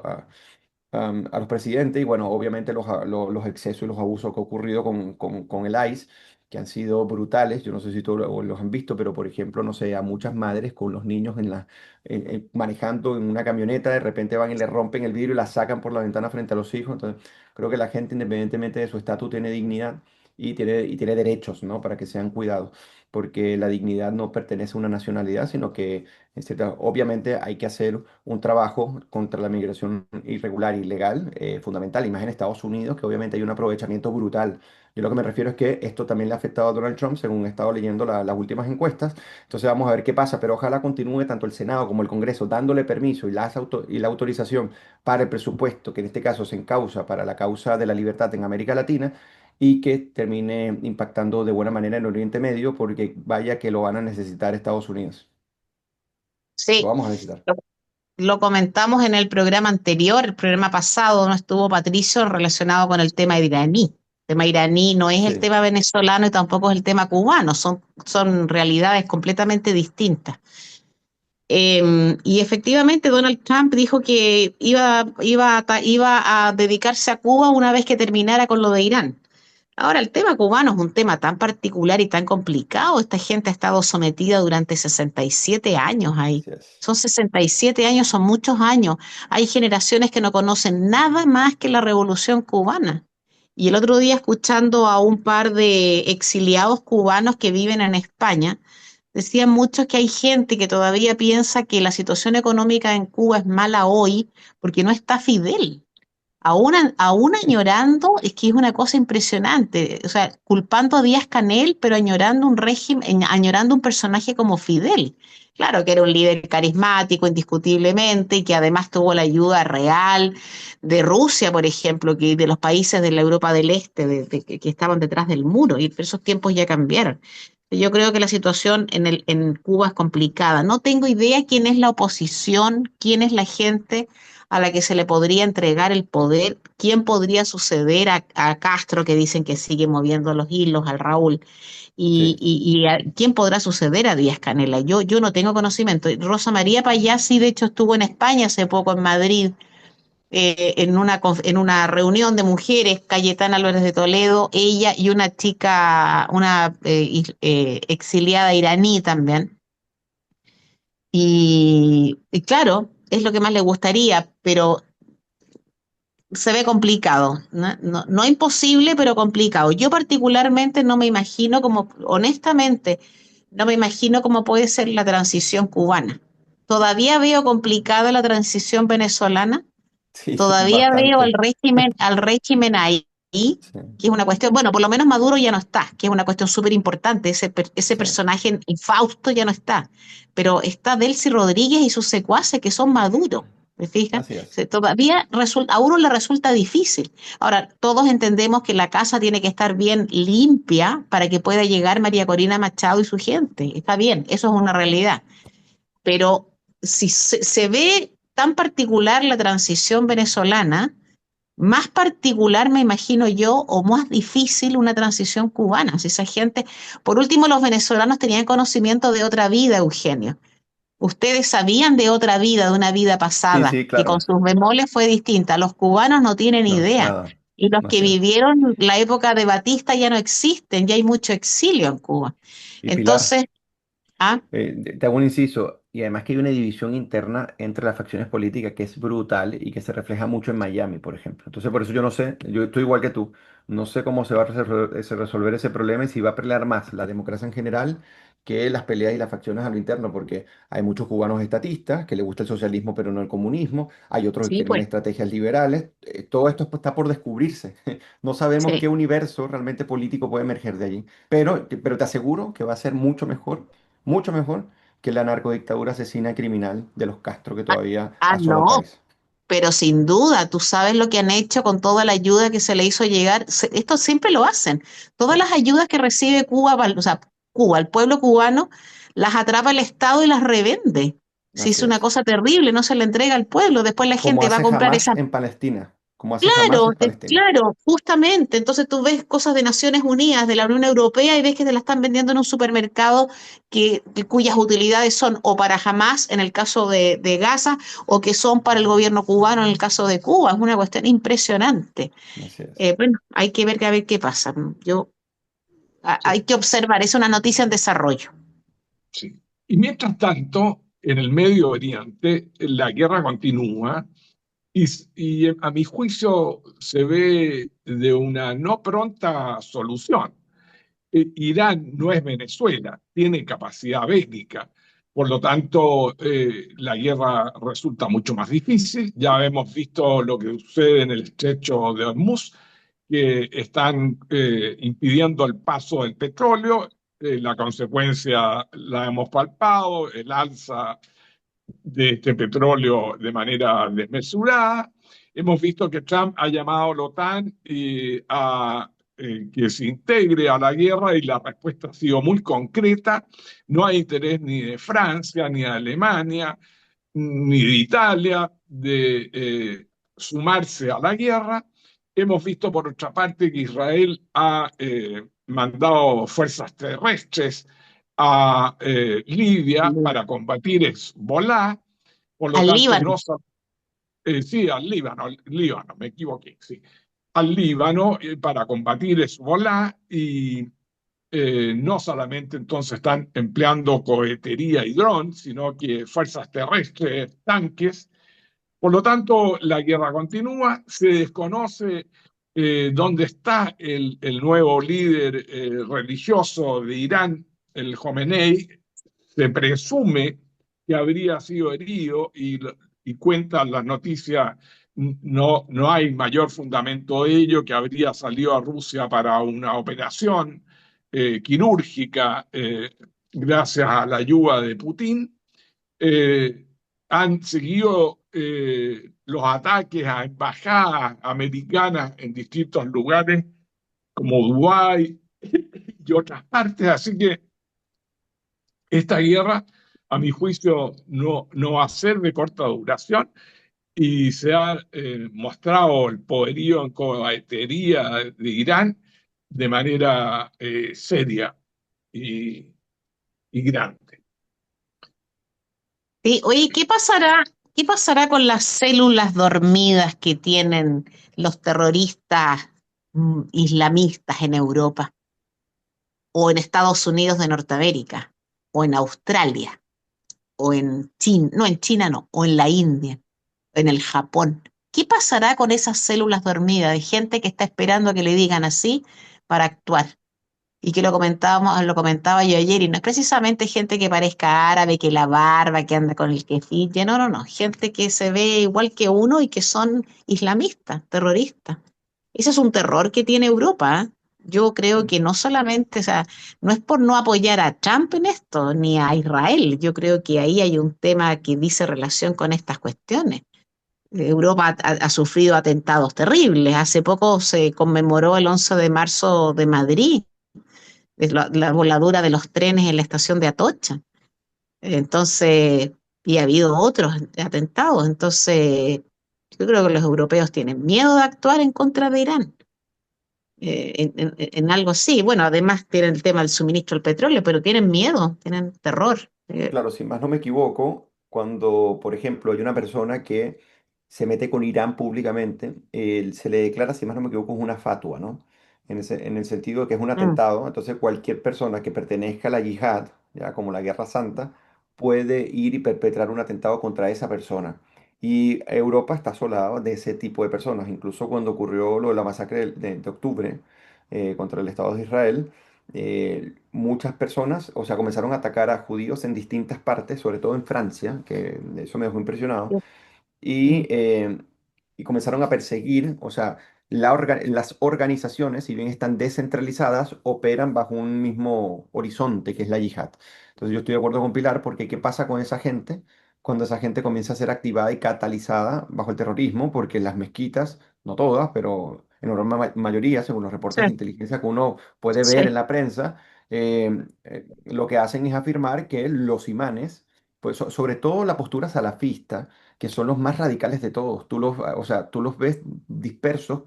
presidentes y bueno, obviamente los excesos y los abusos que ha ocurrido con el ICE, que han sido brutales. Yo no sé si todos los han visto, pero por ejemplo, no sé, a muchas madres con los niños manejando en una camioneta, de repente van y le rompen el vidrio y la sacan por la ventana frente a los hijos. Entonces, creo que la gente, independientemente de su estatus, tiene dignidad y tiene derechos, ¿no? Para que sean cuidados, porque la dignidad no pertenece a una nacionalidad, sino que, obviamente, hay que hacer un trabajo contra la migración irregular e ilegal, fundamental, y más en Estados Unidos, que obviamente hay un aprovechamiento brutal. Yo lo que me refiero es que esto también le ha afectado a Donald Trump, según he estado leyendo las últimas encuestas. Entonces vamos a ver qué pasa, pero ojalá continúe tanto el Senado como el Congreso dándole permiso y la autorización para el presupuesto, que en este caso se encausa para la causa de la libertad en América Latina, y que termine impactando de buena manera en Oriente Medio, porque vaya que lo van a necesitar Estados Unidos. Lo Sí, vamos a necesitar. lo comentamos en el programa anterior, el programa pasado, no estuvo Patricio relacionado con el tema iraní. El tema iraní no es el Sí, tema venezolano y tampoco es el tema cubano, son realidades completamente distintas. Y efectivamente Donald Trump dijo que iba a dedicarse a Cuba una vez que terminara con lo de Irán. Ahora, el tema cubano es un tema tan particular y tan complicado. Esta gente ha estado sometida durante 67 años ahí. así es. Son 67 años, son muchos años. Hay generaciones que no conocen nada más que la Revolución cubana. Y el otro día, escuchando a un par de exiliados cubanos que viven en España, decían muchos que hay gente que todavía piensa que la situación económica en Cuba es mala hoy porque no está Fidel. Aún añorando, es que es una cosa impresionante, o sea, culpando a Díaz Canel, pero añorando un régimen, añorando un personaje como Fidel. Claro que era un líder carismático, indiscutiblemente, y que además tuvo la ayuda real de Rusia, por ejemplo, que de los países de la Europa del Este, que estaban detrás del muro, y esos tiempos ya cambiaron. Yo creo que la situación en Cuba es complicada. No tengo idea quién es la oposición, quién es la gente a la que se le podría entregar el poder, quién podría suceder a Castro, que dicen que sigue moviendo los hilos, al Raúl, Sí. quién podrá suceder a Díaz Canela. Yo no tengo conocimiento. Rosa María Payá sí, de hecho, estuvo en España hace poco, en Madrid, en una reunión de mujeres, Cayetana Álvarez de Toledo, ella y una chica, una exiliada iraní también. Y claro, es lo que más le gustaría, pero se ve complicado, ¿no? No imposible, pero complicado. Yo particularmente no me imagino como, honestamente, no me imagino cómo puede ser la transición cubana. Todavía veo complicada la transición venezolana, Sí, todavía veo bastante. al régimen ahí, Sí, que es una cuestión, bueno, por lo menos Maduro ya no está, que es una cuestión súper importante, ese sí, personaje infausto ya no está, pero está Delcy Rodríguez y sus secuaces que son Maduro, ¿me fijas? así es. Todavía a uno le resulta difícil. Ahora, todos entendemos que la casa tiene que estar bien limpia para que pueda llegar María Corina Machado y su gente, está bien, eso es una realidad, pero si se ve tan particular la transición venezolana, más particular me imagino yo, o más difícil una transición cubana. Si esa gente, por último, los venezolanos tenían conocimiento de otra vida, Eugenio. Ustedes sabían de otra vida, de una vida Sí, pasada, sí, que con claro. sus bemoles fue distinta. Los cubanos no tienen No, idea. nada. Y los que Así es. vivieron la época de Batista ya no existen, ya hay mucho exilio en Cuba. Y Pilar, Entonces, ah, te hago un inciso, y además que hay una división interna entre las facciones políticas que es brutal y que se refleja mucho en Miami, por ejemplo. Entonces, por eso yo no sé, yo estoy igual que tú, no sé cómo se va a resolver ese problema y si va a pelear más la democracia en general que las peleas y las facciones a lo interno, porque hay muchos cubanos estatistas que les gusta el socialismo pero no el comunismo, hay otros que sí, quieren pues, estrategias liberales, todo esto está por descubrirse. No sabemos sí. qué universo realmente político puede emerger de allí, pero te aseguro que va a ser mucho mejor que la narcodictadura asesina criminal de los Castro que todavía asola el No, país. pero sin duda, tú sabes lo que han hecho con toda la ayuda que se le hizo llegar. Esto siempre lo hacen. Sí, Todas las ayudas que recibe Cuba, o sea, Cuba, el pueblo cubano, las atrapa el Estado y las revende. Si es así una es. cosa terrible, no se le entrega al pueblo. Después la Como gente va a hace comprar Hamas esas. en Palestina, como hace Hamas Claro, en Palestina. claro, justamente. Entonces tú ves cosas de Naciones Unidas, de la Unión Europea, y ves que te la están vendiendo en un supermercado cuyas utilidades son o para Hamas en el caso de Gaza o que son para el gobierno cubano en el caso de Cuba. Es una cuestión impresionante. Así es. Bueno, hay que ver, a ver qué pasa. Hay Sí, que observar, es una noticia en desarrollo. sí. Y mientras tanto, en el Medio Oriente, la guerra continúa y a mi juicio se ve de una no pronta solución. Irán no es Venezuela, tiene capacidad bélica. Por lo tanto, la guerra resulta mucho más difícil. Ya hemos visto lo que sucede en el estrecho de Hormuz, que están impidiendo el paso del petróleo. La consecuencia la hemos palpado, el alza de este petróleo de manera desmesurada. Hemos visto que Trump ha llamado a la OTAN que se integre a la guerra y la respuesta ha sido muy concreta. No hay interés ni de Francia, ni de Alemania, ni de Italia de sumarse a la guerra. Hemos visto, por otra parte, que Israel ha mandado fuerzas terrestres a Libia para combatir Hezbollah. Por lo Al tanto, Líbano. sí, al Líbano, me equivoqué, sí, al Líbano para combatir Hezbollah y no solamente entonces están empleando cohetería y drones, sino que fuerzas terrestres, tanques. Por lo tanto, la guerra continúa, se desconoce dónde está el nuevo líder religioso de Irán, el Jomenei. Se presume que habría sido herido y cuentan las noticias, no hay mayor fundamento de ello, que habría salido a Rusia para una operación quirúrgica gracias a la ayuda de Putin. eh, Han seguido los ataques a embajadas americanas en distintos lugares como Dubái y otras partes, así que esta guerra, a mi juicio, no va a ser de corta duración y se ha mostrado el poderío en cohetería de Irán de manera seria y, y grande. Sí, oye, qué pasará con las células dormidas que tienen los terroristas islamistas en Europa o en Estados Unidos de Norteamérica o en Australia o en China, no en China no, o en la India, en el Japón? ¿Qué pasará con esas células dormidas de gente que está esperando a que le digan así para actuar? Y que lo comentaba yo ayer, y no es precisamente gente que parezca árabe, que la barba, que anda con el kefir, no, no, no, gente que se ve igual que uno y que son islamistas, terroristas. Ese es un terror que tiene Europa, ¿eh? Yo creo que no solamente, o sea, no es por no apoyar a Trump en esto, ni a Israel, yo creo que ahí hay un tema que dice relación con estas cuestiones. Europa ha sufrido atentados terribles. Hace poco se conmemoró el 11 de marzo de Madrid, la voladura de los trenes en la estación de Atocha. Entonces, y ha habido otros atentados. Entonces, yo creo que los europeos tienen miedo de actuar en contra de Irán. En algo así. Bueno, además tienen el tema del suministro del petróleo, pero tienen miedo, tienen terror. Claro, si más no me equivoco, cuando, por ejemplo, hay una persona que se mete con Irán públicamente, se le declara, si más no me equivoco, es una fatua, ¿no? En el sentido de que es un Mm, atentado, entonces cualquier persona que pertenezca a la yihad, ya como la Guerra Santa, puede ir y perpetrar un atentado contra esa persona. Y Europa está asolada de ese tipo de personas. Incluso cuando ocurrió lo de la masacre de octubre contra el Estado de Israel, muchas personas, o sea, comenzaron a atacar a judíos en distintas partes, sobre todo en Francia, que eso me dejó impresionado, y, mm, eh, y comenzaron a perseguir, o sea, las organizaciones, si bien están descentralizadas, operan bajo un mismo horizonte, que es la yihad. Entonces yo estoy de acuerdo con Pilar, porque ¿qué pasa con esa gente cuando esa gente comienza a ser activada y catalizada bajo el terrorismo? Porque las mezquitas, no todas, pero en enorme mayoría, según los sí, reportes de inteligencia que uno puede ver en sí, la prensa, lo que hacen es afirmar que los imanes, pues sobre todo la postura salafista, que son los más radicales de todos. O sea, tú los ves dispersos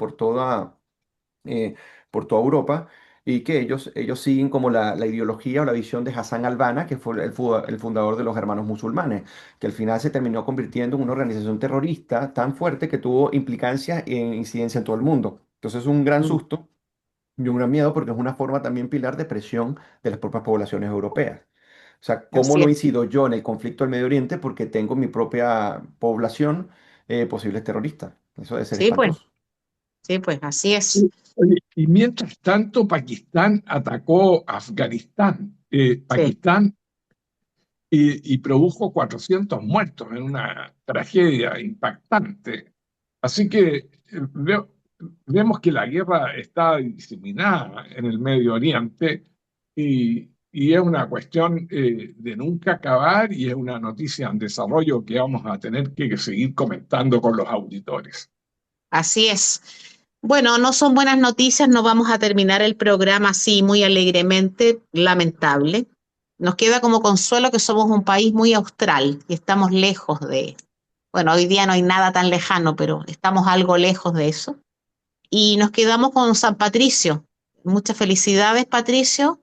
eh, por toda Europa y que ellos siguen como la ideología o la visión de Hassan al-Banna, que fue el fundador de los Hermanos Musulmanes, que al final se terminó convirtiendo en una organización terrorista tan fuerte que tuvo implicancias e incidencia en todo el mundo. Entonces es un gran mm, susto y un gran miedo porque es una forma también, Pilar, de presión de las propias poblaciones europeas. O sea, ¿cómo así no es. incido yo en el conflicto del Medio Oriente? Porque tengo mi propia población posibles terroristas. Eso debe ser espantoso. Sí, pues así es. Oye, y mientras tanto, Pakistán atacó Afganistán. Sí. Pakistán y produjo 400 muertos en una tragedia impactante. Así que vemos que la guerra está diseminada en el Medio Oriente y es una cuestión de nunca acabar y es una noticia en desarrollo que vamos a tener que seguir comentando con los auditores. Así es. Bueno, no son buenas noticias, no vamos a terminar el programa así muy alegremente, lamentable. Nos queda como consuelo que somos un país muy austral y estamos lejos de, bueno, hoy día no hay nada tan lejano, pero estamos algo lejos de eso. Y nos quedamos con San Patricio. Muchas felicidades, Patricio.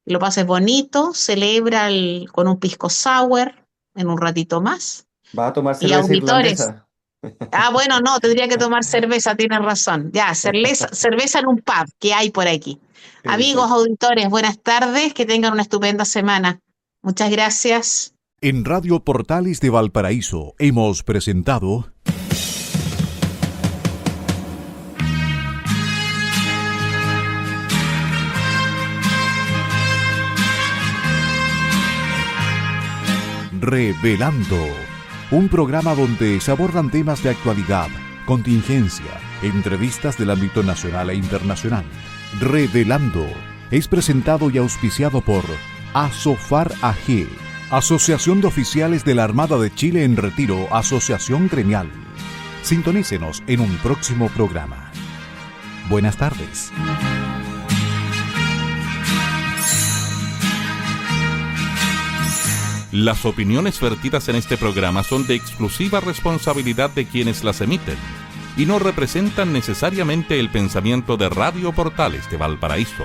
Lo pases bonito, celebra con un pisco sour en un ratito más. ¿Vas a tomar Y cerveza auditores, irlandesa? bueno, no, tendría que tomar cerveza, tienes razón. Ya, cerveza en un pub que hay por aquí. Amigos Perfecto. auditores, buenas tardes, que tengan una estupenda semana. Muchas gracias. En Radio Portales de Valparaíso hemos presentado Revelando, un programa donde se abordan temas de actualidad, contingencia, entrevistas del ámbito nacional e internacional. Revelando es presentado y auspiciado por Asofar AG, Asociación de Oficiales de la Armada de Chile en Retiro, Asociación Gremial. Sintonícenos en un próximo programa. Buenas tardes. Las opiniones vertidas en este programa son de exclusiva responsabilidad de quienes las emiten y no representan necesariamente el pensamiento de Radio Portales de Valparaíso.